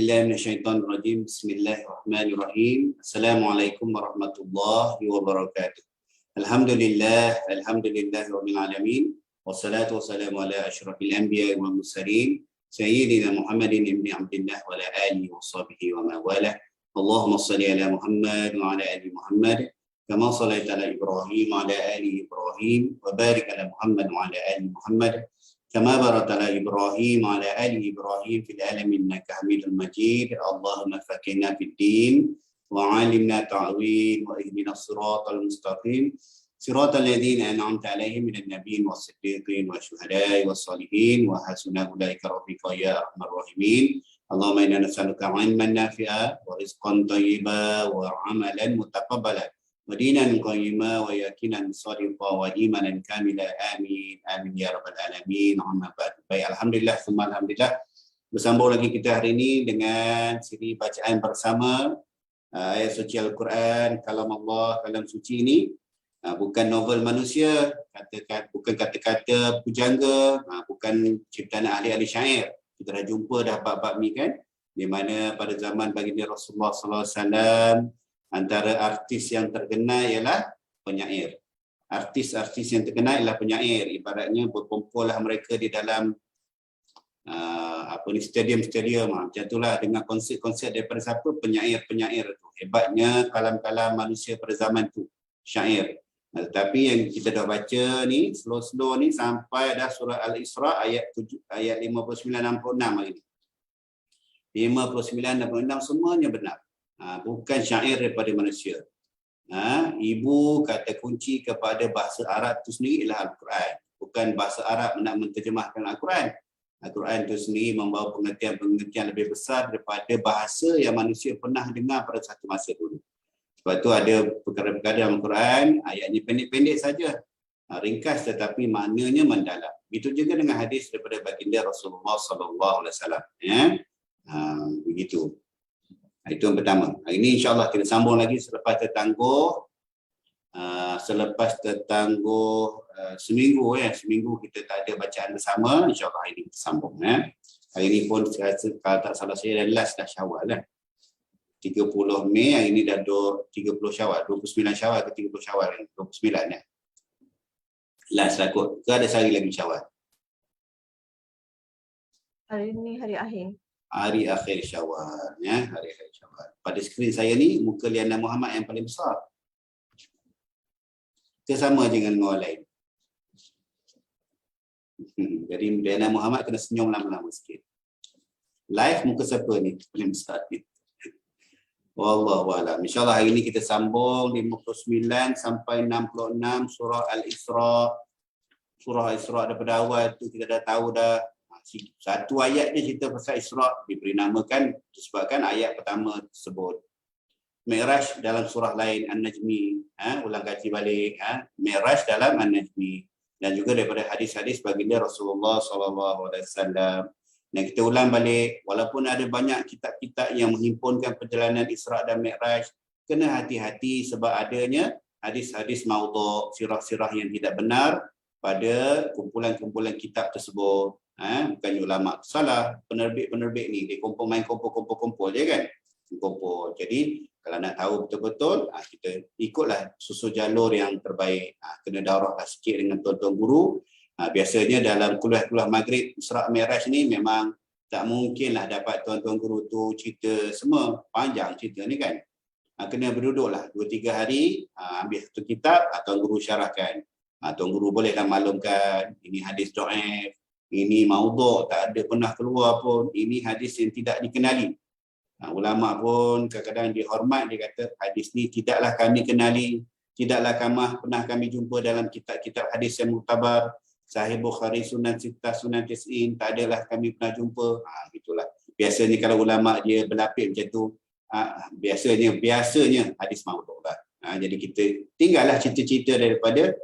A'udzubillahi minasyaitonirrajim. Bismillahirrahmanirrahim. Assalamualaikum warahmatullahi wabarakatuh. Alhamdulillahirabbil alamin. Wassalatu wassalamu ala asyrafil anbiya'i wal mursalin sayyidina Muhammadin ibni Abdillah wa ala alihi washabihi wa man walah. Allahumma shalli ala Muhammad wa ala ali Muhammad kama shallaita ala Ibrahim wa ala ali Ibrahim wa barik ala Muhammad wa ala ali Muhammad كما باركت على إبراهيم وعلى آل إبراهيم في العالمين إنك حميد مجيد. اللهم فقهنا في الدين وعلمنا تعويل واهدنا الصراط المستقيم صراط الذين أنعمت عليهم من النبيين والصديقين والشهداء والصالحين وحسن أولئك رفيقا يا أرحم الراحمين. اللهم إنا نسألك علما نافعا ورزقا طيبا وعملا متقبلا ودينا قيما ويقينا صادقا وإيمانا كاملا آمين آمين ya rabbal alamin. Amma ba'd. Baik, alhamdulillah, semua alhamdulillah. Bersambung lagi kita hari ini dengan siri bacaan bersama ayat suci Al-Quran, kalam Allah, kalam suci ini bukan novel manusia, bukan kata-kata pujangga, bukan ciptaan ahli-ahli syair. Kita dah jumpa dah bab-bab ni kan, di mana pada zaman baginda Rasulullah sallallahu alaihi wasallam antara artis yang terkenal ialah penyair. Artis-artis yang terkenal ialah penyair. Ibaratnya berkumpullah mereka di dalam stadium-stadium macam itulah, dengan konsert-konsert daripada siapa? Penyair-penyair tu. Hebatnya kalam-kalam manusia pada zaman tu, syair. Tetapi yang kita dah baca ni slow-slow ni sampai dah surah Al-Isra ayat 59-66 hari ni. 59-66 semuanya benar. Bukan syair daripada manusia. Ibu kata kunci kepada bahasa Arab itu sendiri ialah Al-Quran. Bukan bahasa Arab nak menterjemahkan Al-Quran. Al-Quran itu sendiri membawa pengertian-pengertian lebih besar daripada bahasa yang manusia pernah dengar pada satu masa dulu. Sebab itu ada perkara-perkara dalam Al-Quran, ayatnya pendek-pendek saja, ringkas tetapi maknanya mendalam. Begitu juga dengan hadis daripada baginda Rasulullah SAW. Begitu. Itu yang pertama. Hari ini insyaAllah kita sambung lagi selepas tertangguh seminggu seminggu kita tak ada bacaan bersama. InsyaAllah hari ini kita sambung. Hari ini pun saya rasa kalau tak salah saya dah last dah Syawal 30 Mei, hari ini dah 30 Syawal, 29 Syawal ke 30 Syawal ni, 29 last lah kot. Ke ada sehari lagi Syawal? Hari ini hari akhir. Hari akhir Syawal, hari akhir Syawal. Pada skrin saya ni muka Liana Muhammad yang paling besar. Kita sama je dengan orang lain. Jadi Liana Muhammad kena senyum lama-lama sikit. Live muka siapa ni paling besar ni? Wallahu a'lam. InsyaAllah hari ni kita sambung 59 sampai 66 surah Al-Isra. Surah Al-Isra daripada awal tu kita dah tahu dah. Satu ayat dia cerita pasal Isra, diberi namakan disebabkan ayat pertama tersebut. Mi'raj dalam surah lain An-Najmi, ulang kaji balik, Mi'raj dalam An-Najmi, dan juga daripada hadis-hadis baginda Rasulullah SAW. Dan kita ulang balik, walaupun ada banyak kitab-kitab yang menghimpunkan perjalanan Isra dan Mi'raj, kena hati-hati sebab adanya hadis-hadis maudhu', sirah-sirah yang tidak benar pada kumpulan-kumpulan kitab tersebut. Bukan ulama salah, penerbit ni dia main kumpul je kan, kumpul. Jadi kalau nak tahu betul-betul, kita ikutlah susun jalur yang terbaik. Kena daurahlah sikit dengan tuan-tuan guru. Biasanya dalam kuliah-kuliah maghrib Isra Mi'raj ni memang tak mungkinlah dapat tuan-tuan guru tu cerita semua, panjang cerita ni kan. Kena berduduklah 2-3 hari, ambil satu kitab atau guru syarahkan. Tuan guru bolehlah maklumkan ini hadis dhaif, ini maudhu', tak ada pernah keluar pun, ini hadis yang tidak dikenali. Ulama pun kadang-kadang dihormat, dia kata hadis ni tidaklah kami kenali, tidaklah pernah kami jumpa dalam kitab-kitab hadis yang muktabar, Sahih Bukhari, Sunan Sittah, Sunan Tis'in, tak adalah kami pernah jumpa. Gitulah. Biasanya kalau ulama dia berlapis macam tu, biasanya hadis maudhu' lah. Jadi kita tinggallah cerita-cerita daripada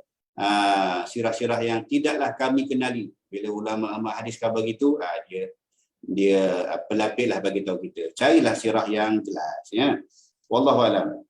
sirah-sirah yang tidaklah kami kenali. Bila ulama-ulama hadis khabar gitu, dia pelapis lah bagi tahu kita. Carilah sirah yang jelas, Wallahu a'lam.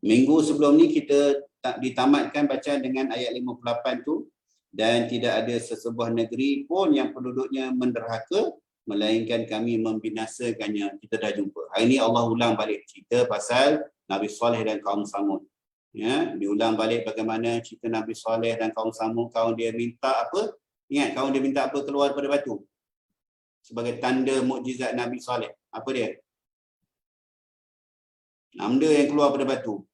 Minggu sebelum ni kita ditamatkan bacaan dengan ayat 58 tu, dan tidak ada sesebuah negeri pun yang penduduknya menderhaka melainkan kami membinasakannya. Kita dah jumpa. Hari ini Allah ulang balik cerita pasal Nabi Saleh dan kaum Samud. Ya, diulang balik bagaimana cerita Nabi Saleh dan kaum Samud. Kaum dia minta apa? Ingat kaum dia minta apa keluar daripada batu? Sebagai tanda mukjizat Nabi Saleh. Apa dia? Benda yang keluar daripada batu.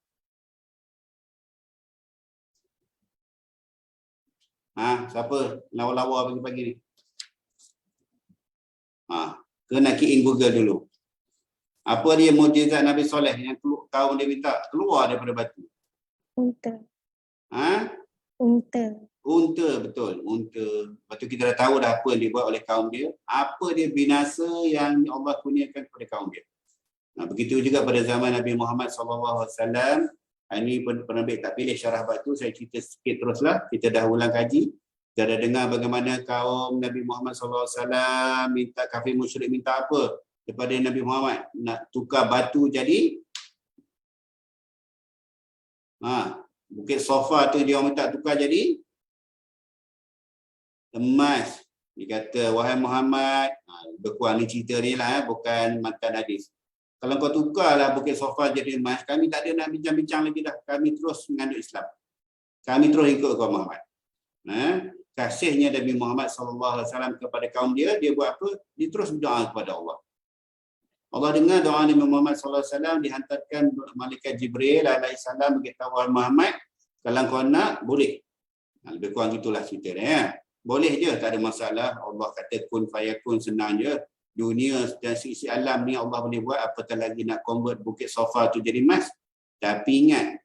Siapa? Lawa-lawa pagi-pagi ni. Kena key in Google dulu. Apa dia mukjizat Nabi Saleh yang kaum dia minta keluar daripada batu? Unta. Unta, betul. Unta. Lepas tu kita dah tahu dah apa yang dibuat oleh kaum dia. Apa dia binasa yang Allah kurniakan kepada kaum dia. Begitu juga pada zaman Nabi Muhammad SAW. Ini penerbit tak pilih syarah batu. Saya cerita sikit teruslah. Kita dah ulang kaji. Kita dah dengar bagaimana kaum Nabi Muhammad SAW minta, kafir musyrik minta apa daripada Nabi Muhammad? Nak tukar batu jadi Bukit Sofa tu dia orang minta tukar jadi emas. Dia kata, wahai Muhammad, lebih kurang ni cerita ni lah, bukan matan hadis. Kalau kau tukarlah Bukit Sofa jadi emas, kami tak ada nak bincang-bincang lagi dah. Kami terus mengandung Islam. Kami terus ikut kau Muhammad. Kasihnya Nabi Muhammad SAW kepada kaum dia, dia buat apa? Dia terus berdoa kepada Allah. Allah dengar doa Nabi Muhammad SAW, dihantarkan malaikat Jibril alaihissalam beritahu Muhammad, kalau kau nak, boleh. Lebih kurang itulah cerita dia. Ya. Boleh je, tak ada masalah. Allah kata kun fayakun, senang je. Dunia dan sisi alam ni Allah boleh buat, apatah lagi nak convert Bukit Sofa tu jadi emas. Tapi ingat,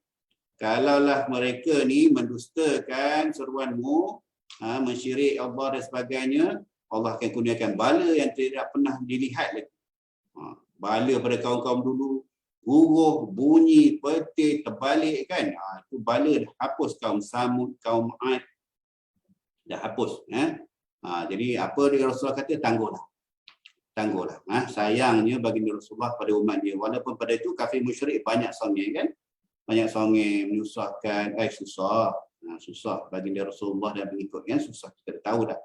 kalaulah mereka ni mendustakan seruanmu, mensyirik Allah dan sebagainya, Allah akan kurniakan bala yang tidak pernah dilihat lagi. Bala pada kaum-kaum dulu, guruh, bunyi, petir, terbalik kan. Itu bala dah hapus kaum Samud, kaum Ad. Dah hapus. Jadi apa dia Rasulullah kata? Tangguhlah. Sayangnya bagi Rasulullah pada umat dia. Walaupun pada itu kafir musyrik banyak songeng kan. Banyak songeng menyusahkan. Susah bagi Rasulullah dan pengikutnya. Susah. Kita tahu dah.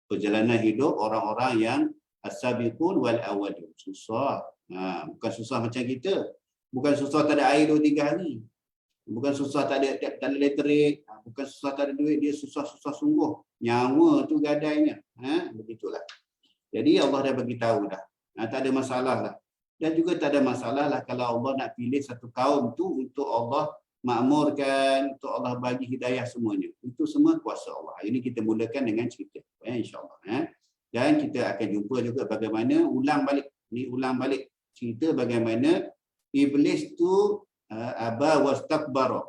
Perjalanan hidup orang-orang yang as-sabiqun wal awwalun. Susah. Bukan susah macam kita. Bukan susah tak ada air 2-3 hari. Bukan susah tak ada elektrik. Bukan susah tak ada duit. Dia susah-susah sungguh. Nyawa tu gadainya. Begitulah. Jadi Allah dah bagi tahu dah. Tak ada masalah lah. Dan juga tak ada masalah lah kalau Allah nak pilih satu kaum tu untuk Allah makmurkan, untuk Allah bagi hidayah semuanya. Itu semua kuasa Allah. Hari ini kita mulakan dengan cerita. InsyaAllah. Dan kita akan jumpa juga bagaimana ulang balik cerita bagaimana Iblis tu aba wastakbara.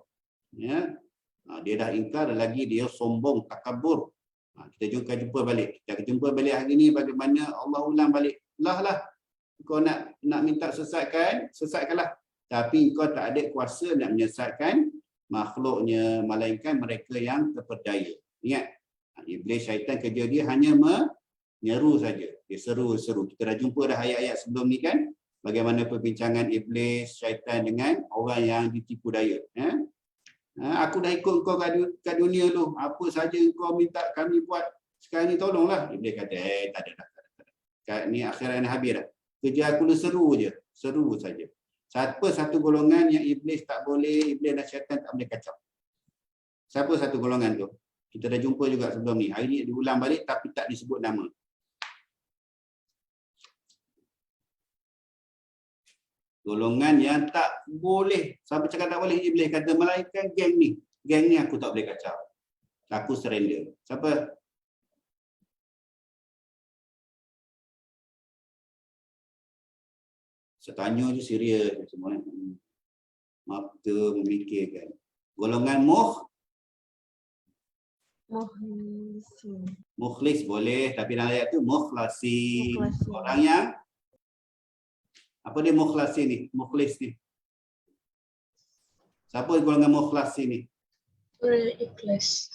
Dia dah ingkar, lagi dia sombong, takabur. Kita jumpa balik. Kita jumpa balik hari ni bagaimana Allah ulang balik. Lah. Kau nak minta sesatkanlah. Tapi kau tak ada kuasa nak menyesatkan makhluknya, melainkan mereka yang terperdaya. Ingat, Iblis syaitan kerja dia hanya menyeru saja. Dia seru. Kita dah jumpa dah ayat-ayat sebelum ni kan. Bagaimana perbincangan Iblis, syaitan dengan orang yang ditipu daya. Aku dah ikut kau kat dunia tu. Apa saja kau minta kami buat. Sekarang ni tolonglah. Iblis kata, tak ada. Kat ni akhirat ni habis dah. Kerja aku dah seru saja. Siapa satu golongan yang Iblis tak boleh, Iblis dan syaitan tak boleh kacau. Siapa satu golongan tu? Kita dah jumpa juga sebelum ni. Hari ni diulang balik tapi tak disebut nama. Golongan yang tak boleh. Siapa cakap tak boleh? Iblis kata, melainkan geng ni. Geng ni aku tak boleh kacau. Aku surrender. Siapa? Saya tanya je serius semua. Mata memikirkan. Golongan mukhlis boleh, tapi dalam ayat tu mukhlasin. Orang yang apa dia mukhlasin ni? Mukhlis ni. Siapa golongan mukhlasin ni? Ikhlas.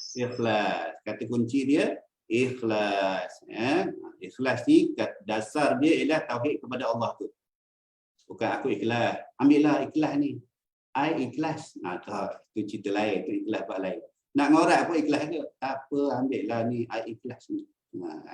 Kata kunci dia ikhlas. Ikhlas ni dasar dia ialah tauhid kepada Allah tu. Bukan aku ikhlas. Ambillah ikhlas ni. I ikhlas. Itu cerita lain. Itu ikhlas buat lain. Nak ngorak apa ikhlas ke? Tak apa, ambillah ni. I ikhlas ni.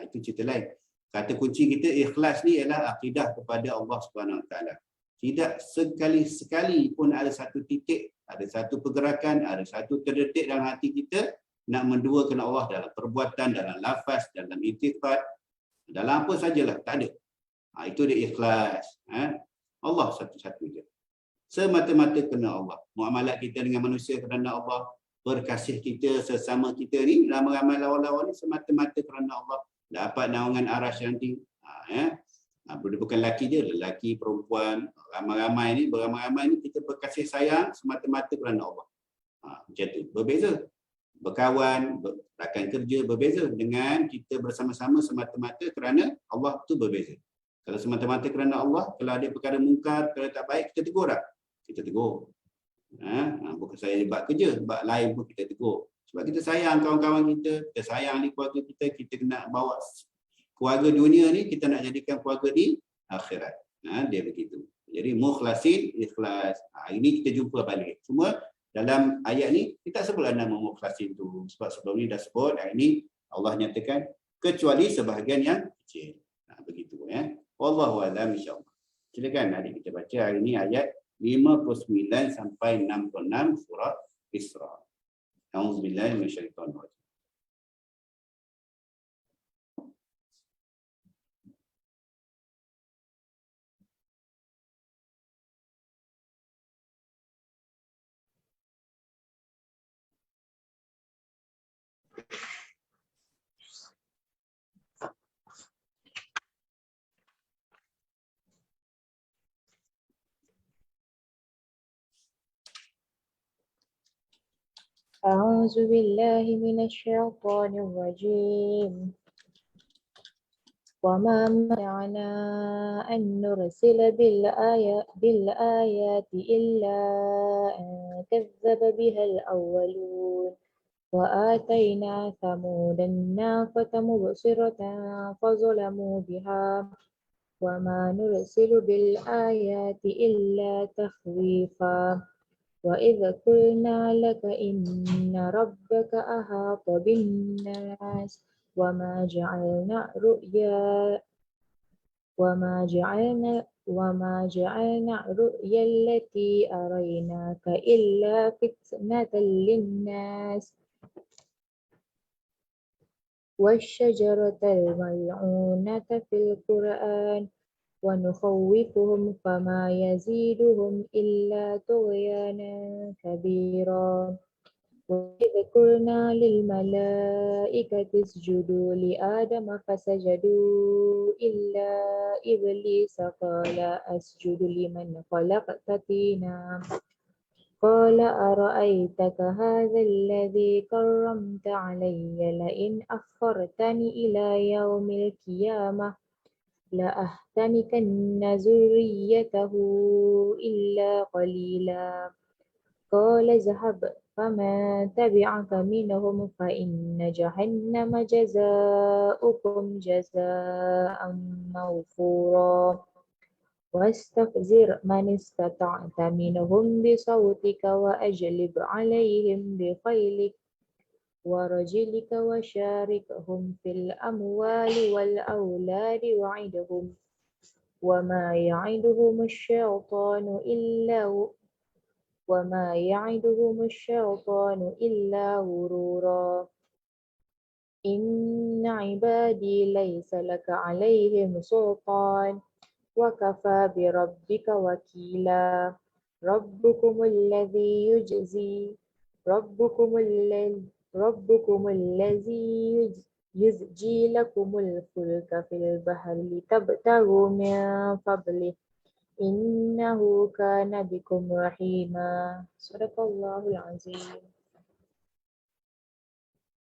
Itu cerita lain. Kata kunci kita ikhlas ni ialah akidah kepada Allah Subhanahu Wa Taala. Tidak sekali-sekali pun ada satu titik, ada satu pergerakan, ada satu terdetik dalam hati kita nak menduakan Allah dalam perbuatan, dalam lafaz, dalam i'tiqad, dalam apa sajalah, tak ada. Itu dia ikhlas. Allah satu-satu je. Semata-mata kerana Allah. Muamalat kita dengan manusia kerana Allah. Berkasih kita sesama kita ni, ramai-ramai lawan-lawan ni semata-mata kerana Allah. Dapat naungan arasy nanti. Bukan lelaki je, lelaki, perempuan, ramai-ramai ni, beramai-ramai ni kita berkasih sayang semata-mata kerana Allah. Macam tu. Berbeza. Berkawan, rakan kerja berbeza dengan kita bersama-sama semata-mata kerana Allah tu berbeza. Kalau semata-mata kerana Allah, kalau ada perkara mungkar, perkara tak baik, kita tegur tak? Kita tegur. Bukan saya buat kerja, buat lain pun kita tegur. Sebab kita sayang kawan-kawan kita sayang ahli keluarga kita kena bawa keluarga dunia ni, kita nak jadikan keluarga di akhirat. Dia begitu. Jadi mukhlasin, ikhlas. Ini kita jumpa balik. Semua dalam ayat ni, kita sebutlah nama mukhlasin tu. Sebab sebelum ni dah sebut, ayat ni Allah nyatakan, kecuali sebahagian yang kecil. Begitu ya. Wallahu a'lam insya-Allah. Silakan adik kita baca hari ni ayat 59 sampai 66 surah Isra. A'udzubillahi minasyaitonir rajim. أعوذ بالله من الشيطان الرجيم وما منعنا أن نرسل بالآيات إلا أن كذب بها الأولون وآتينا ثمود الناقة مبصرة فظلموا بها وما نرسل بالآيات إلا تخويفا وإذ قلنا لك إن ربك أحاط بالناس وما جعلنا الرؤيا التي أريناك إلا فتنة للناس والشجرة الملعونة في القرآن ونخوفهم فما يزيدهم إلا طغيانا كبيرا وإذ قلنا للملائكة اسجدوا لآدم فسجدوا إلا إبليس قال أسجد لمن خلقت طينا قال أرأيتك هذا الذي كرمت علي لئن أخرتني إلى يوم القيامة لأحتنكن ذريته إلا قليلا قال اذهب فمن تبعك منهم فإن جهنم جزاؤكم جزاء موفورا واستفزر من استطعت منهم بصوتك وأجلب عليهم بخيلك ورجلك وشاركهم في الأموال والأولاد وعدهم وما يعدهم الشيطان إلا غرورا إن عبادي ليس لك عليهم سلطان وكفى بربك وكيلا ربكم الذي يزجي لكم الفلك في البحر لتبتغوا من فضله إنه كان بكم رحيما صدق الله العظيم.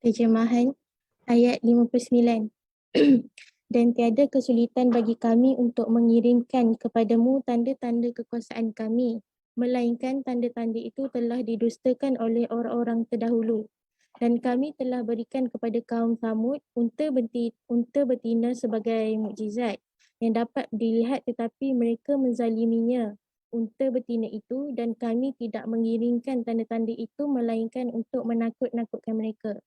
Terjemahan ayat 59. Dan tiada kesulitan bagi kami untuk mengirimkan kepadamu tanda-tanda kekuasaan kami, melainkan tanda-tanda itu telah didustakan oleh orang-orang terdahulu. Dan kami telah berikan kepada kaum Thamud unta betina sebagai mukjizat yang dapat dilihat, tetapi mereka menzaliminya unta betina itu, dan kami tidak mengirimkan tanda-tanda itu melainkan untuk menakut-nakutkan mereka.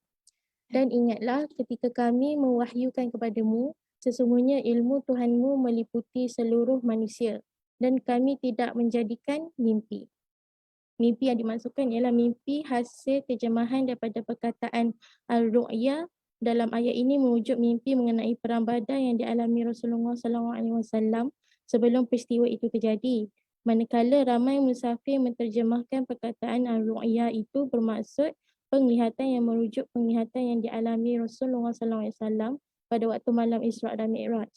Dan ingatlah ketika kami mewahyukan kepadamu sesungguhnya ilmu Tuhanmu meliputi seluruh manusia dan kami tidak menjadikan mimpi. Mimpi yang dimaksudkan ialah mimpi hasil terjemahan daripada perkataan al-ru'ya. Dalam ayat ini mewujud mimpi mengenai perang Badar yang dialami Rasulullah SAW sebelum peristiwa itu terjadi. Manakala ramai musafir menterjemahkan perkataan al-ru'ya itu bermaksud penglihatan yang merujuk penglihatan yang dialami Rasulullah SAW pada waktu malam Isra' dan Mi'raj.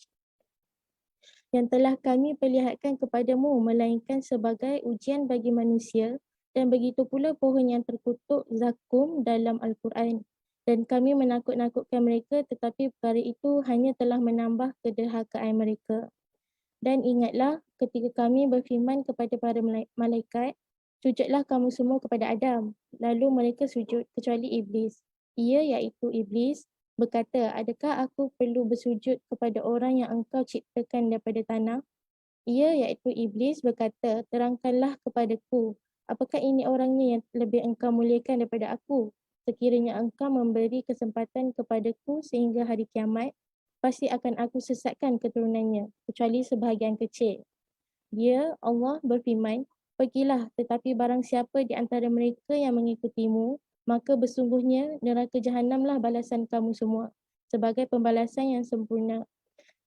Yang telah kami perlihatkan kepadamu melainkan sebagai ujian bagi manusia, dan begitu pula pohon yang terkutuk zakum dalam Al-Quran. Dan kami menakut-nakutkan mereka, tetapi perkara itu hanya telah menambah kederhakaan mereka. Dan ingatlah ketika kami berfirman kepada para malaikat, sujudlah kamu semua kepada Adam. Lalu mereka sujud kecuali Iblis. Ia iaitu Iblis berkata, adakah aku perlu bersujud kepada orang yang engkau ciptakan daripada tanah? Ia iaitu Iblis berkata, terangkanlah kepadaku, apakah ini orangnya yang lebih engkau muliakan daripada aku? Sekiranya engkau memberi kesempatan kepadaku sehingga hari kiamat, pasti akan aku sesatkan keturunannya, kecuali sebahagian kecil. Dia, Allah berfirman, pergilah, tetapi barang siapa di antara mereka yang mengikutimu, maka bersungguhnya neraka jahanamlah balasan kamu semua, sebagai pembalasan yang sempurna.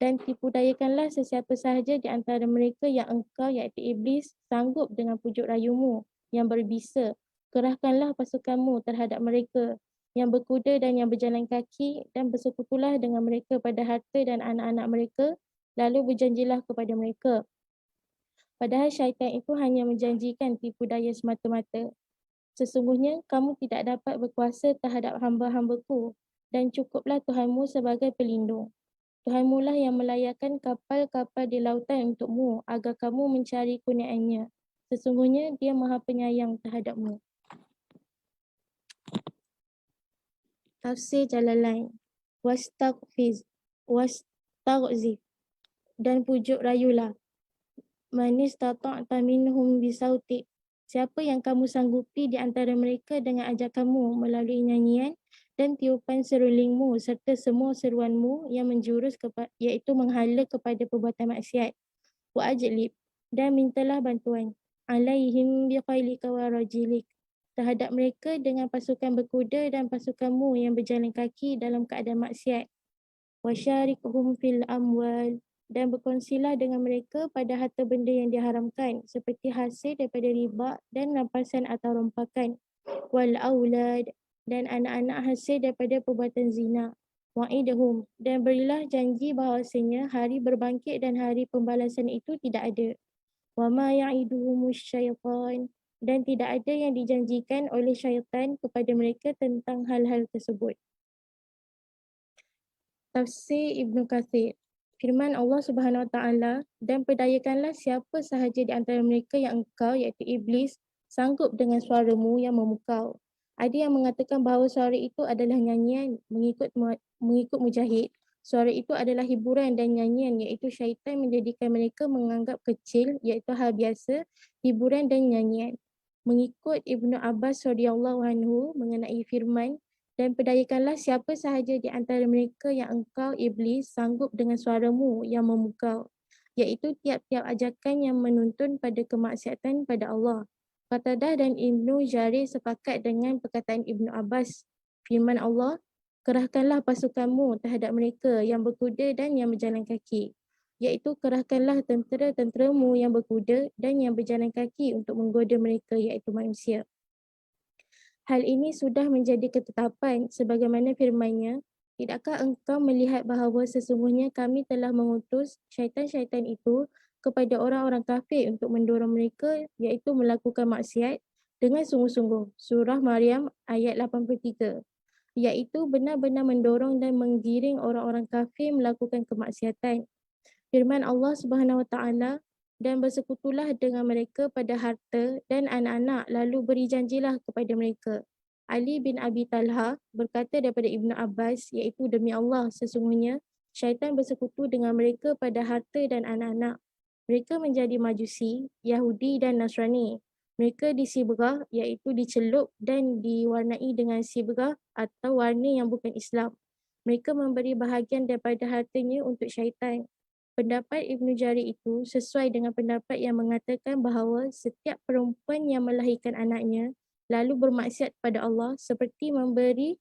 Dan tipu dayakanlah sesiapa sahaja di antara mereka yang engkau, iaitu Iblis, sanggup dengan pujuk rayumu yang berbisa. Kerahkanlah pasukanmu terhadap mereka yang berkuda dan yang berjalan kaki, dan bersekutulah dengan mereka pada harta dan anak-anak mereka, lalu berjanjilah kepada mereka. Padahal syaitan itu hanya menjanjikan tipu daya semata-mata. Sesungguhnya kamu tidak dapat berkuasa terhadap hamba-hambaku, dan cukuplah Tuhanmu sebagai pelindung. Tuhanmu lah yang melayakkan kapal-kapal di lautan untukmu agar kamu mencari kurniaannya. Sesungguhnya dia maha penyayang terhadapmu. Tafsir Jalalain. Wastaghfiz dan pujuk rayulah. Man istata'ta minhum bisautik. Siapa yang kamu sanggupi di antara mereka dengan ajakanmu melalui nyanyian dan tiupan serulingmu serta semua seruanmu yang menjurus iaitu menghala kepada perbuatan maksiat. Wa ajlib, dan mintalah bantuan. Alaihim biqailika wa rajilik, terhadap mereka dengan pasukan berkuda dan pasukanmu yang berjalan kaki dalam keadaan maksiat. Wa syarikhum fil amwal, dan berkongsilah dengan mereka pada harta benda yang diharamkan seperti hasil daripada riba dan rampasan atau rompakan. Wal aulad, dan anak-anak hasil daripada perbuatan zina. Wa'idhum, dan berilah janji bahawasanya hari berbangkit dan hari pembalasan itu tidak ada. Wa ma ya'iduhumus syaitan, dan tidak ada yang dijanjikan oleh syaitan kepada mereka tentang hal-hal tersebut. Tafsir Ibnu Katsir. Firman Allah Subhanahu Wa Taala, dan perdayakanlah siapa sahaja di antara mereka yang engkau, iaitu Iblis, sanggup dengan suaramu yang memukau. Ada yang mengatakan bahawa suara itu adalah nyanyian mengikut Mujahid. Suara itu adalah hiburan dan nyanyian, iaitu syaitan menjadikan mereka menganggap kecil, iaitu hal biasa, hiburan dan nyanyian. Mengikut Ibnu Abbas radhiyallahu anhu mengenai firman, dan perdayakanlah siapa sahaja di antara mereka yang engkau, Iblis, sanggup dengan suaramu yang memukau, iaitu tiap-tiap ajakan yang menuntun pada kemaksiatan pada Allah. Qatadah dan Ibnu Jarir sepakat dengan perkataan Ibnu Abbas. Firman Allah, kerahkanlah pasukanmu terhadap mereka yang berkuda dan yang berjalan kaki, iaitu kerahkanlah tentera-tenteramu yang berkuda dan yang berjalan kaki untuk menggoda mereka, iaitu manusia. Hal ini sudah menjadi ketetapan sebagaimana firman-Nya, tidakkah engkau melihat bahawa sesungguhnya kami telah mengutus syaitan-syaitan itu kepada orang-orang kafir untuk mendorong mereka, iaitu melakukan maksiat dengan sungguh-sungguh. Surah Maryam ayat 83. Iaitu benar-benar mendorong dan menggiring orang-orang kafir melakukan kemaksiatan. Firman Allah Subhanahu Wa Taala, dan bersekutulah dengan mereka pada harta dan anak-anak, lalu beri janjilah kepada mereka. Ali bin Abi Talha berkata daripada Ibnu Abbas, iaitu demi Allah, sesungguhnya syaitan bersekutu dengan mereka pada harta dan anak-anak. Mereka menjadi Majusi, Yahudi dan Nasrani. Mereka disibrah, iaitu dicelup dan diwarnai dengan sibrah atau warna yang bukan Islam. Mereka memberi bahagian daripada hartanya untuk syaitan. Pendapat Ibnu Jarir itu sesuai dengan pendapat yang mengatakan bahawa setiap perempuan yang melahirkan anaknya lalu bermaksiat kepada Allah seperti memberi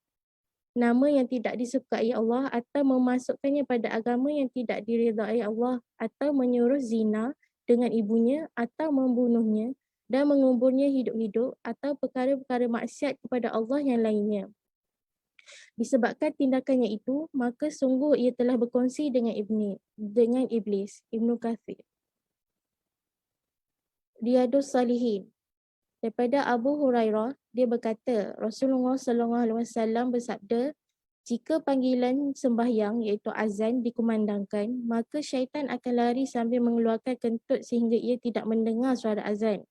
nama yang tidak disukai Allah atau memasukkannya pada agama yang tidak diridai Allah atau menyuruh zina dengan ibunya atau membunuhnya dan menguburnya hidup-hidup atau perkara-perkara maksiat kepada Allah yang lainnya. Disebabkan tindakannya itu, maka sungguh ia telah berkongsi dengan iblis. Ibnu Katsir. Riyadhus Salihin. Daripada Abu Hurairah, dia berkata, Rasulullah SAW bersabda, jika panggilan sembahyang iaitu azan dikumandangkan, maka syaitan akan lari sambil mengeluarkan kentut sehingga ia tidak mendengar suara azan.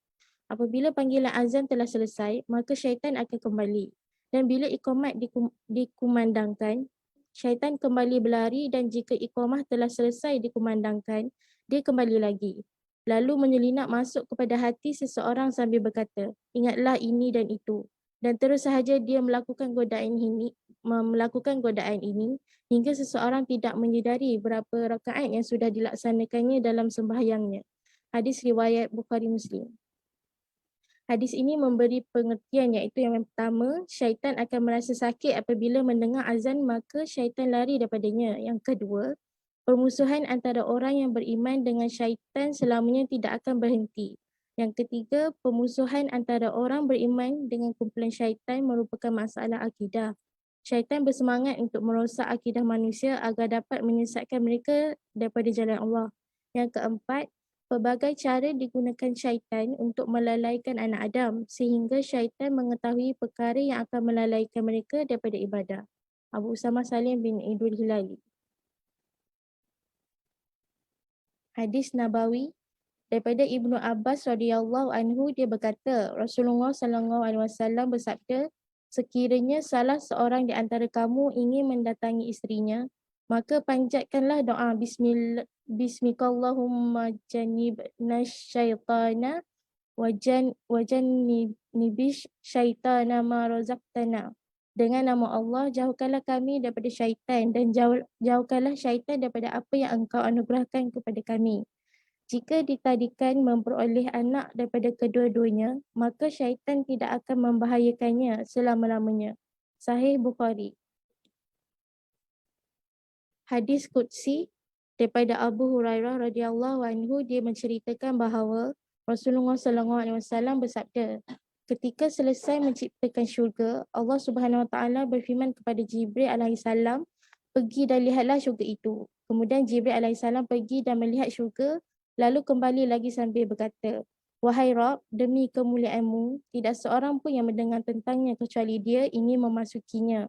Apabila panggilan azan telah selesai, maka syaitan akan kembali. Dan bila iqamat dikumandangkan, syaitan kembali berlari dan jika iqamah telah selesai dikumandangkan, dia kembali lagi. Lalu menyelinap masuk kepada hati seseorang sambil berkata, ingatlah ini dan itu. Dan terus sahaja dia melakukan godaan ini hingga seseorang tidak menyedari berapa rakaat yang sudah dilaksanakannya dalam sembahyangnya. Hadis riwayat Bukhari Muslim. Hadis ini memberi pengertian iaitu yang pertama, syaitan akan merasa sakit apabila mendengar azan maka syaitan lari daripadanya. Yang kedua, permusuhan antara orang yang beriman dengan syaitan selamanya tidak akan berhenti. Yang ketiga, permusuhan antara orang beriman dengan kumpulan syaitan merupakan masalah akidah. Syaitan bersemangat untuk merosak akidah manusia agar dapat menyesatkan mereka daripada jalan Allah. Yang keempat, pelbagai cara digunakan syaitan untuk melalaikan anak Adam sehingga syaitan mengetahui perkara yang akan melalaikan mereka daripada ibadah. Abu Usama Salim bin Idul Hilali. Hadis Nabawi daripada Ibnu Abbas radhiyallahu anhu, dia berkata, Rasulullah SAW bersabda, sekiranya salah seorang di antara kamu ingin mendatangi isterinya, maka panjatkanlah doa Bismikallahumma jannibna syaitana wajannibish syaitana ma razaqtana. Dengan nama Allah, jauhkanlah kami daripada syaitan dan jauhkanlah syaitan daripada apa yang engkau anugerahkan kepada kami. Jika ditadikan memperoleh anak daripada kedua-duanya, maka syaitan tidak akan membahayakannya selama-lamanya. Sahih Bukhari. Hadis Qudsi daripada Abu Hurairah radhiyallahu anhu, dia menceritakan bahawa Rasulullah SAW bersabda, ketika selesai menciptakan syurga, Allah Subhanahu Wa Taala berfirman kepada Jibril alaihissalam, pergi dan lihatlah syurga itu. Kemudian Jibril alaihissalam pergi dan melihat syurga, lalu kembali lagi sambil berkata, wahai Rabb, demi kemuliaanmu, tidak seorang pun yang mendengar tentangnya kecuali dia ingin memasukinya.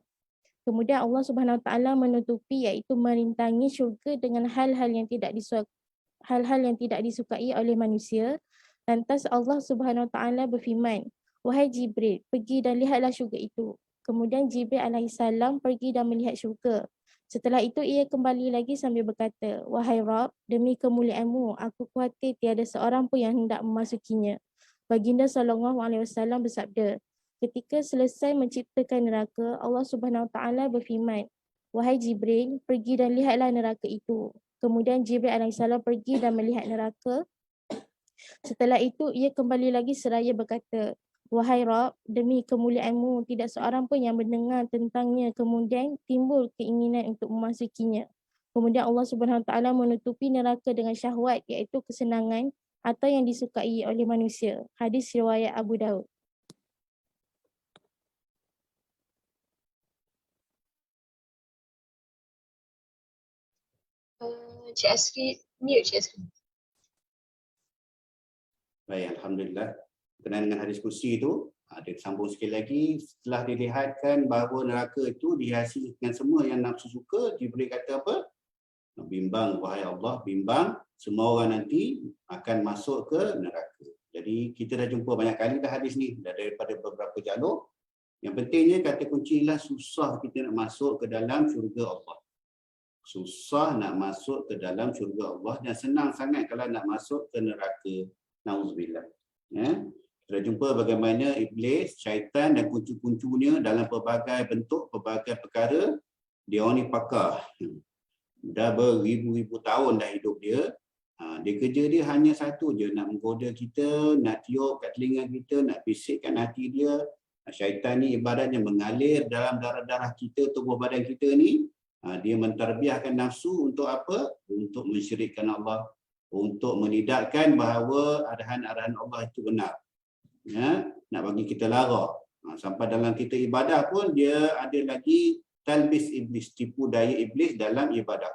Kemudian Allah Subhanahu Wa Taala menutupi iaitu merintangi syurga dengan hal-hal yang tidak disukai oleh manusia. Lantas Allah Subhanahu Wa Taala berfirman, wahai Jibril, pergi dan lihatlah syurga itu. Kemudian Jibril alaihissalam pergi dan melihat syurga. Setelah itu ia kembali lagi sambil berkata, wahai Rabb, demi kemuliaanmu, aku khawatir tiada seorang pun yang hendak memasukinya. Baginda SAW bersabda, ketika selesai menciptakan neraka, Allah Subhanahu Wa Taala berfirman, wahai Jibril, pergi dan lihatlah neraka itu. Kemudian Jibril alaihissalam pergi dan melihat neraka. Setelah itu ia kembali lagi seraya berkata, wahai Rabb, demi kemuliaanmu, tidak seorang pun yang mendengar tentangnya. Kemudian timbul keinginan untuk memasukinya. Kemudian Allah Subhanahu Wa Taala menutupi neraka dengan syahwat, iaitu kesenangan atau yang disukai oleh manusia. Hadis riwayat Abu Daud. Cik Asri, mute Cik Asri. Baik, Alhamdulillah. Berkenaan dengan hadis kursi itu, ada sambung sekali lagi. Setelah dilihatkan bahawa neraka itu dihiasi dengan semua yang nafsu suka, Jibril kata apa? Bimbang, wahai Allah, bimbang. Semua orang nanti akan masuk ke neraka. Jadi kita dah jumpa banyak kali dah hadis ni, daripada beberapa jalur. Yang pentingnya kata kunci ialah susah kita nak masuk ke dalam syurga Allah. Susah nak masuk ke dalam syurga Allah dan senang sangat kalau nak masuk ke neraka. Nauzubillah. Ya. Kita jumpa bagaimana iblis, syaitan dan kuncu-kuncunya dalam pelbagai bentuk, pelbagai perkara Dia orang ni pakar. Dah beribu-ribu tahun dah hidup dia. Dia kerja dia hanya satu je, nak menggoda kita, nak tiup kat telinga kita, nak bisikkan hati dia. Syaitan ni ibaratnya mengalir dalam darah-darah kita, tubuh badan kita ni. Dia mentarbiahkan nafsu untuk apa? Untuk mensyirikkan Allah, untuk menidakkan bahawa arahan-arahan Allah itu benar. Ya, nak bagi kita lara. Sampai dalam kita ibadah pun dia ada lagi talbis iblis, tipu daya iblis dalam ibadah.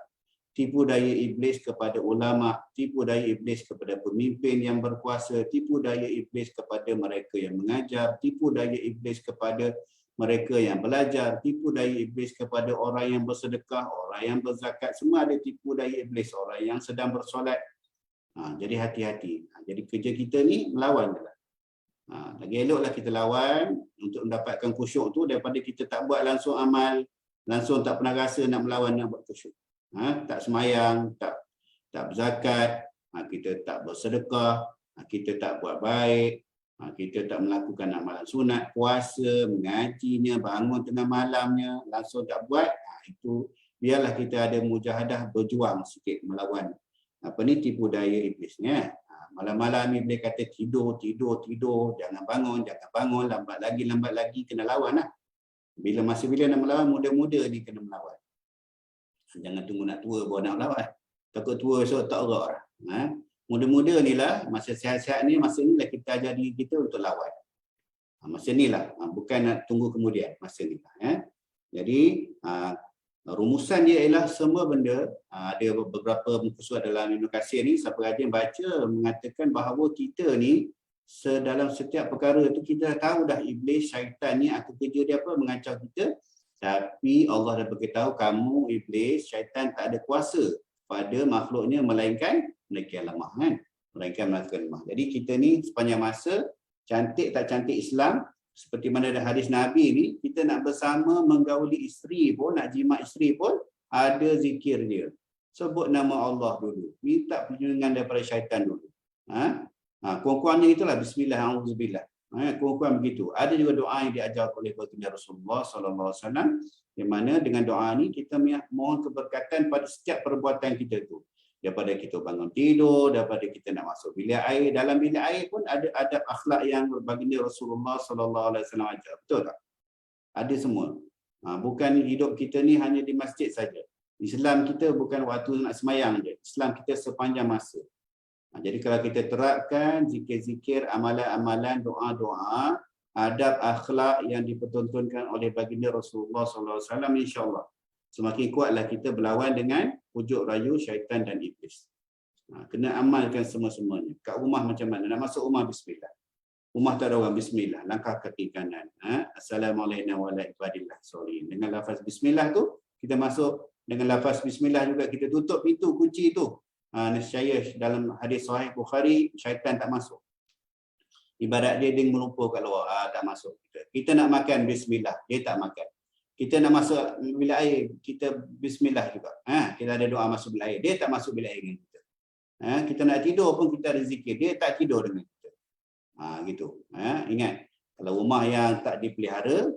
Tipu daya iblis kepada ulama, tipu daya iblis kepada pemimpin yang berkuasa, tipu daya iblis kepada mereka yang mengajar, tipu daya iblis kepada mereka yang belajar, tipu daya iblis kepada orang yang bersedekah, orang yang berzakat, semua ada tipu daya iblis, orang yang sedang bersolat. Jadi hati-hati. Jadi kerja kita ni melawan je lah. Lagi eloklah kita lawan untuk mendapatkan khusyuk tu daripada kita tak buat langsung amal, langsung tak pernah rasa nak melawan, nak buat khusyuk. Tak semayang, tak berzakat, kita tak bersedekah, kita tak buat baik, kita tak melakukan amalan sunat, puasa, mengajinya, bangun tengah malamnya, langsung tak buat. Itu biarlah kita ada mujahadah, berjuang sikit melawan tipu daya iblisnya. Malam-malam ni dia kata tidur, jangan bangun, lambat lagi, kena lawan lah. Bila nak melawan, muda-muda ni kena melawan. Jangan tunggu nak tua baru nak melawan. Takut tua esok tak erak. Muda-muda ni lah, masa sihat-sihat ni, masa ni lah kita ajar diri kita untuk lawan. Masa ni lah, bukan nak tunggu kemudian, masa ni lah. Jadi, rumusan dia ialah semua benda, ada beberapa muka surat dalam Ibnu Katsir ni, siapa rajin baca mengatakan bahawa kita ni, dalam setiap perkara tu kita dah tahu dah iblis, syaitan ni akan kerja dia apa, mengacau kita. Tapi Allah dah beritahu kamu iblis, syaitan tak ada kuasa pada makhluknya melainkan mereka yang lemah kan. Melainkan mereka lemah. Jadi kita ni sepanjang masa, cantik tak cantik Islam, seperti mana ada hadis Nabi ni, kita nak bersama menggauli isteri pun, nak jimat isteri pun, ada zikir dia. Sebut nama Allah dulu. Minta perlindungan daripada syaitan dulu. Kurang-kurangnya itulah bismillah, auzubillah. Kurang-kurang begitu. Ada juga doa yang diajar oleh baginda Rasulullah SAW, di mana dengan doa ni kita mohon keberkatan pada setiap perbuatan kita tu. Daripada kita bangun tidur, daripada kita nak masuk bilik air. Dalam bilik air pun ada adab akhlak yang baginda Rasulullah SAW ajar. Betul tak? Ada semua. Bukan hidup kita ni hanya di masjid saja. Islam kita bukan waktu nak semayang je. Islam kita sepanjang masa. Jadi kalau kita terapkan zikir-zikir, amalan-amalan, doa-doa, adab akhlak yang dipertontonkan oleh baginda Rasulullah SAW, insya-Allah semakin kuatlah kita berlawan dengan pujuk rayu syaitan dan iblis. Kena amalkan semua-semuanya. Kat rumah macam mana? Nak masuk rumah, bismillah. Rumah tak ada orang, bismillah. Langkah kaki kanan. Assalamualaikum warahmatullahi wabarakatuh. Dengan lafaz bismillah tu, kita masuk. Dengan lafaz bismillah juga kita tutup pintu, kunci tu. Nescaya dalam hadis sahih Bukhari, syaitan tak masuk. Ibarat dia melumpur kat luar, tak masuk. Kita nak makan, bismillah, dia tak makan. Kita nak masuk bilik air, kita bismillah juga. Kita ada doa masuk bilik air, dia tak masuk bilik air dengan kita. Kita nak tidur pun kita ada zikir, dia tak tidur dengan kita. Gitu. Ingat, kalau rumah yang tak dipelihara,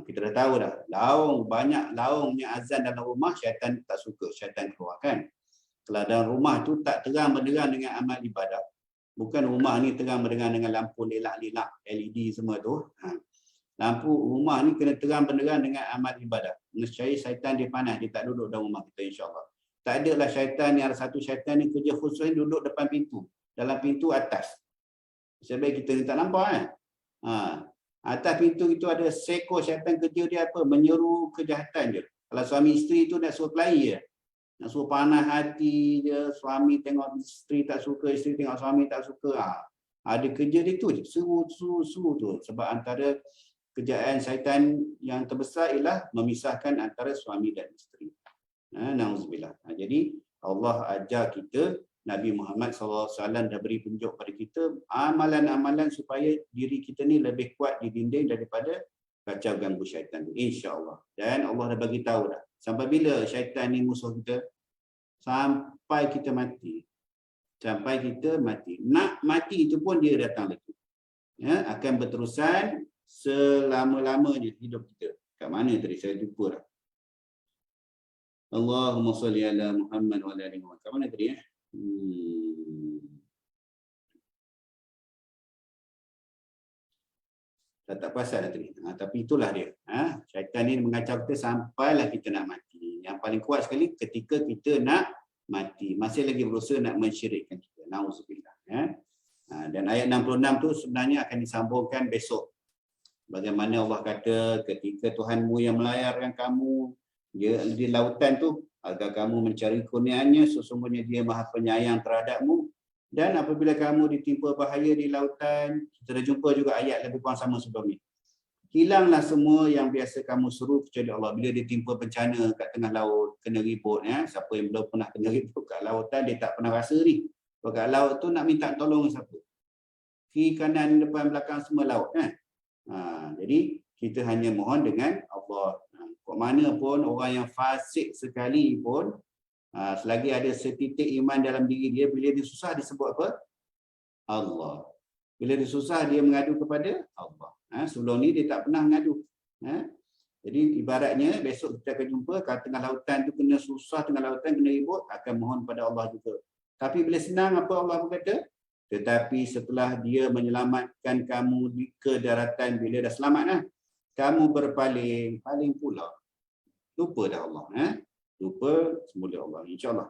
kita dah tahu dah, banyak laungnya azan dalam rumah, syaitan tak suka, syaitan keluar kan. Kalau dalam rumah tu tak terang benderang dengan amal ibadah, bukan rumah ni terang benderang dengan lampu lelak-lelak, LED semua tu. Lampu rumah ni kena terang benderang dengan amal ibadah. Nescaya syaitan dia panas, dia tak duduk dalam rumah kita, insya-Allah. Tak adalah syaitan ni, ada satu syaitan ni kerja khusus duduk depan pintu, dalam pintu atas. Sebab kita ni tak nampak kan. Atas pintu itu ada seekor syaitan, kerja dia apa? Menyeru kejahatan je. Kalau suami isteri tu nak suruh kelahi je. Nak suruh panas hati je, suami tengok isteri tak suka, isteri tengok suami tak suka. Ada kerja dia tu je, suruh tu. Sebab antara kerjaan syaitan yang terbesar ialah memisahkan antara suami dan isteri. Na'udzubillah. Jadi Allah ajar kita, Nabi Muhammad SAW dah beri penunjuk pada kita amalan-amalan supaya diri kita ni lebih kuat di dinding daripada kacau ganggu syaitan, insya-Allah. Dan Allah dah bagi tahu dah. Sampai bila syaitan ni musuh kita? Sampai kita mati. Sampai kita mati. Nak mati itu pun dia datang lagi. Akan berterusan selama-lamanya hidup kita. Kat mana tadi saya lupa dah. Allahumma salli ala Muhammad wa ala ali Muhammad. Kat mana tadi tak pasal tadi. Tapi itulah dia. Syaitan ni mengacau kita sampailah kita nak mati. Yang paling kuat sekali ketika kita nak mati. Masih lagi berusaha nak mensyirikkan kita. Nauzubillah. Dan ayat 66 tu sebenarnya akan disambungkan besok. Bagaimana Allah kata ketika Tuhanmu yang melayarkan kamu di lautan tu agar kamu mencari kurniaannya, sesungguhnya dia maha penyayang terhadapmu. Dan apabila kamu ditimpa bahaya di lautan, kita dah jumpa juga ayat lebih kurang sama sebelum ni. Hilanglah semua yang biasa kamu seru kecuali Allah. Bila ditimpa bencana kat tengah laut, kena ribut. Siapa yang belum pernah kena ribut kat lautan, dia tak pernah rasa ni. Kalau kat laut tu nak minta tolong siapa? Kiri, kanan, depan, belakang semua laut. Jadi kita hanya mohon dengan Allah. Kok mana pun orang yang fasik sekali pun, selagi ada setitik iman dalam diri dia, bila dia susah dia sebut apa? Allah. Bila dia susah dia mengadu kepada Allah. Sebelum ni dia tak pernah mengadu. Jadi ibaratnya besok kita akan jumpa kat tengah lautan tu kena susah, tengah lautan kena ribut, akan mohon pada Allah juga. Tapi bila senang apa Allah berkata? Tetapi setelah dia menyelamatkan kamu ke daratan, bila dah selamat kamu berpaling, paling pula. Lupa dah Allah. Lupa semula Allah. InsyaAllah.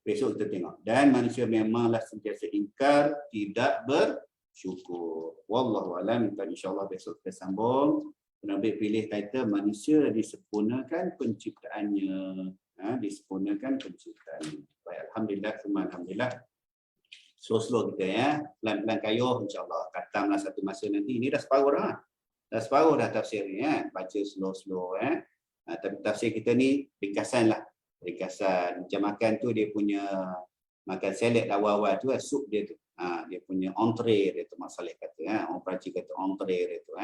Besok kita tengok. Dan manusia memanglah sentiasa ingkar, tidak bersyukur. Wallahu a'lam. InsyaAllah besok kita sambung. Nabi pilih title manusia disempurnakan penciptaannya. Disempurnakan penciptaannya. Baik, alhamdulillah, semua alhamdulillah. Slow-slow kita ya. Pelan-pelan kayuh insyaAllah. Katamlah satu masa nanti. Ini dah separuh dah. Dah separuh dah tafsir ni Baca slow-slow tapi tafsir kita ni ringkasan lah. Ringkasan. Macam makan tu dia punya makan salad awal-awal tu sup dia tu. Dia punya entree dia tu Mak Saleh kata. Orang Perancis kata entree dia tu.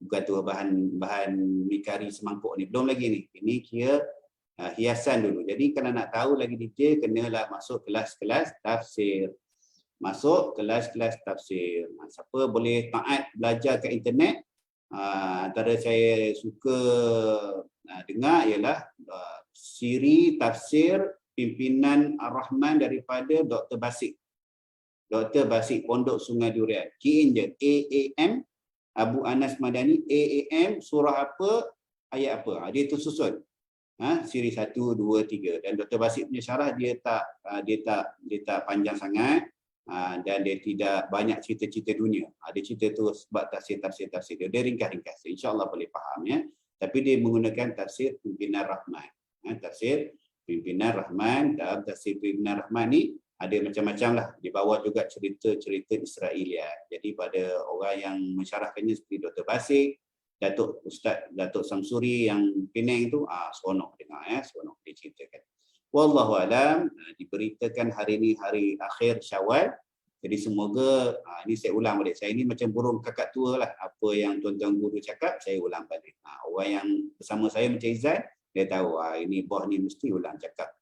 Bukan tu bahan mi kari semangkuk ni. Belum lagi ni. Ini kira hiasan dulu. Jadi kalau nak tahu lagi detail, kenalah masuk kelas-kelas tafsir. Masuk kelas-kelas tafsir. Siapa boleh taat belajar kat internet, antara saya suka dengar ialah siri tafsir pimpinan Ar-Rahman daripada Dr. Basik. Dr. Basik Pondok Sungai Durian. Key je AAM Abu Anas Madani, AAM surah apa, ayat apa. Dia tu susun. Siri 1, 2, 3. Dan Dr. Basik punya syarah dia tak panjang sangat. Dan dia tidak banyak cerita-cerita dunia. Ada cerita tu sebab tafsir dia. Dia ringkas-ringkas. InsyaAllah boleh faham ya. Tapi dia menggunakan tafsir pimpinan Rahman. Tafsir pimpinan Rahman. Dalam tafsir pimpinan Rahman ni ada macam-macam lah. Di bawah juga cerita-cerita Israeliat. Jadi pada orang yang mensyarahkannya seperti Dr. Basik, Datuk Samsuri yang Penang tu, seronok dengar ya. Seronok dia ceritakan. Wallahu alam, diberitakan hari ini hari akhir Syawal. Jadi semoga ini saya ulang balik. Saya ini macam burung kakak tua lah. Apa yang tuan-tuan guru cakap, saya ulang balik. Orang yang bersama saya macam Izzat, dia tahu ini boh ni mesti ulang cakap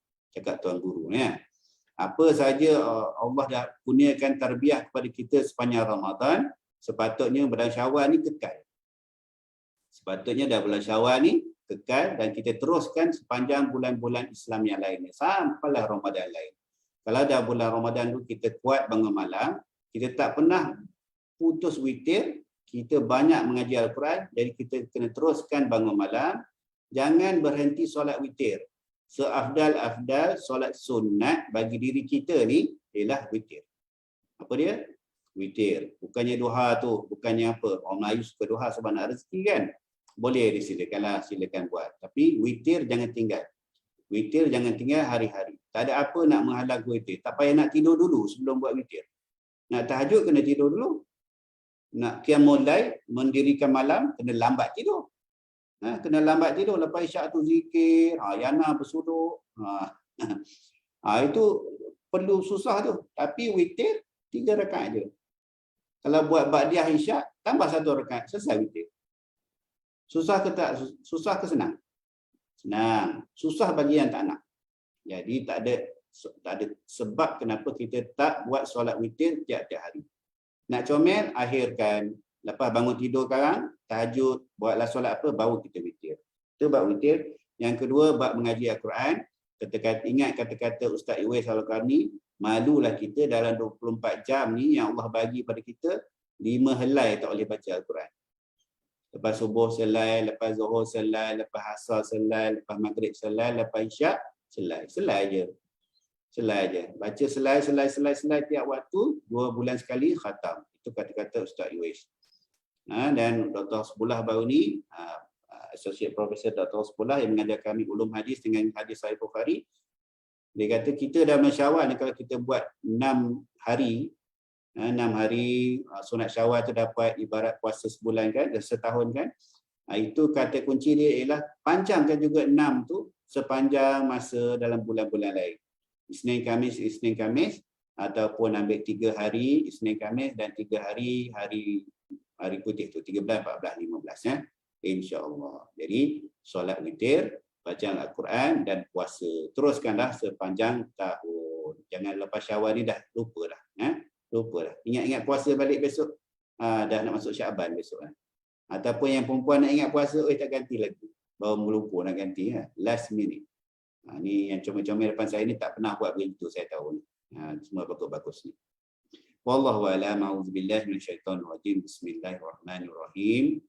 tuan guru ya. Apa saja Allah dah kurniakan tarbiyah kepada kita sepanjang Ramadan, sepatutnya bulan Syawal ni kekal. Sepatutnya dah bulan Syawal ni kekal dan kita teruskan sepanjang bulan-bulan Islam yang lainnya sampailah Ramadan lain. Kalau dah bulan Ramadan tu kita kuat bangun malam, kita tak pernah putus witir, kita banyak mengaji Al-Quran, jadi kita kena teruskan bangun malam. Jangan berhenti solat witir. Seafdal-afdal solat sunat bagi diri kita ni ialah witir. Apa dia? Witir. Bukannya duha tu, bukannya apa. Orang Melayu suka duha sebab nak rezeki kan? Boleh disilakanlah, silakan buat. Tapi witir jangan tinggal. Witir jangan tinggal hari-hari. Tak ada apa nak menghalang witir. Tak payah nak tidur dulu sebelum buat witir. Nak tahajud kena tidur dulu. Nak qiyamul lail, mendirikan malam, kena lambat tidur. Kena lambat tidur. Lepas isyak tu zikir, yana bersuduk. Itu perlu susah tu. Tapi witir 3 rakaat je. Kalau buat ba'diyah isyak, tambah 1 rakaat. Selesai witir. Susah ke tak? Susah ke senang? Senang. Susah bagi yang tak nak. Jadi tak ada sebab kenapa kita tak buat solat witir tiap-tiap hari. Nak comel, akhirkan. Lepas bangun tidur sekarang, tahajud, buatlah solat apa, baru kita witir. Itu bab witir. Yang kedua, bab mengaji Al-Quran. Ingat kata-kata Ustaz Iwais Al-Qarni, malulah kita dalam 24 jam ni yang Allah bagi pada kita, 5 helai tak boleh baca Al-Quran. Lepas subuh selai, lepas zuhur selai, lepas asar selai, lepas maghrib selai, lepas isyak selai. Selai je. Selai je. Baca selai tiap waktu, 2 bulan sekali khatam. Itu kata-kata Ustaz Iwais. Dan Dr. Husbullah baru ni, Associate Professor Dr. Husbullah yang mengajar kami ulum hadis dengan hadis Sahih Bukhari, dia kata kita dalam Syawal ni kalau kita buat 6 hari, 6 hari sunat Syawal tu dapat ibarat puasa sebulan kan, setahun kan. Itu kata kunci dia ialah panjangkan juga 6 tu sepanjang masa dalam bulan-bulan lain. Isnin Khamis ataupun ambil 3 hari Isnin Khamis dan 3 hari hari putih tu 13, 14, 15 ya. InsyaAllah. Jadi solat witir, bacaan Al-Quran dan puasa. Teruskanlah sepanjang tahun. Jangan lepas Syawal ni dah lupa dah. Lupa dah. Ingat-ingat puasa balik besok. Dah nak masuk Syaban besok. Ataupun yang perempuan nak ingat puasa, tak ganti lagi. Baru melupa nak ganti. Last minute. Ni yang comel-comel depan saya ni tak pernah buat begitu, saya tahu. Semua bagus-bagus ni. Wallahu a'lam. A'udzubillahi minasyaitonir rajim. Bismillahirrahmanirrahim.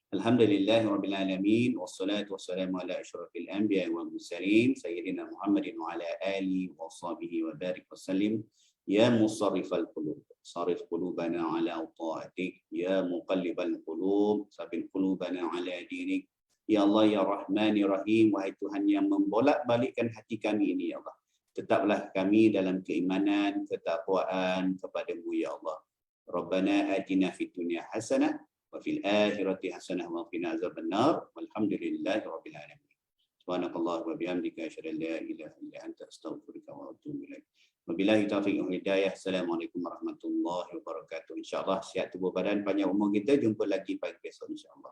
Alhamdulillahirabbil alamin wassalatu wassalamu ala asyrafil anbiya'i wal mursalin sayyidina Muhammadin wa ala alihi wa sahbihi wa barik wasallim. Ya musarrifal qulub sarif qulubana ala ta'atik, ya muqallibal qulub sabbit qulubana ala dinik. Ya Allah ya Rahman ya Rahim, wahai Tuhan yang membolak-balikkan hati kami ini ya Allah, tetaplah kami dalam keimanan, ketakwaan kepadamu ya Allah. Rabbana atina fid dunya hasanah wa fil akhirati hasanah wa qina azabannar. Walhamdulillahi rabbil alamin. Subhanakallah wa bihamdika asyhadu an la ilaha illa anta astaghfiruka wa atubu ilaik. Wabillahi taufiq wal hidayah. Assalamualaikum warahmatullahi wabarakatuh. Insya-Allah sihat tubuh badan, panjang umur kita. Jumpa lagi pagi besok insya-Allah.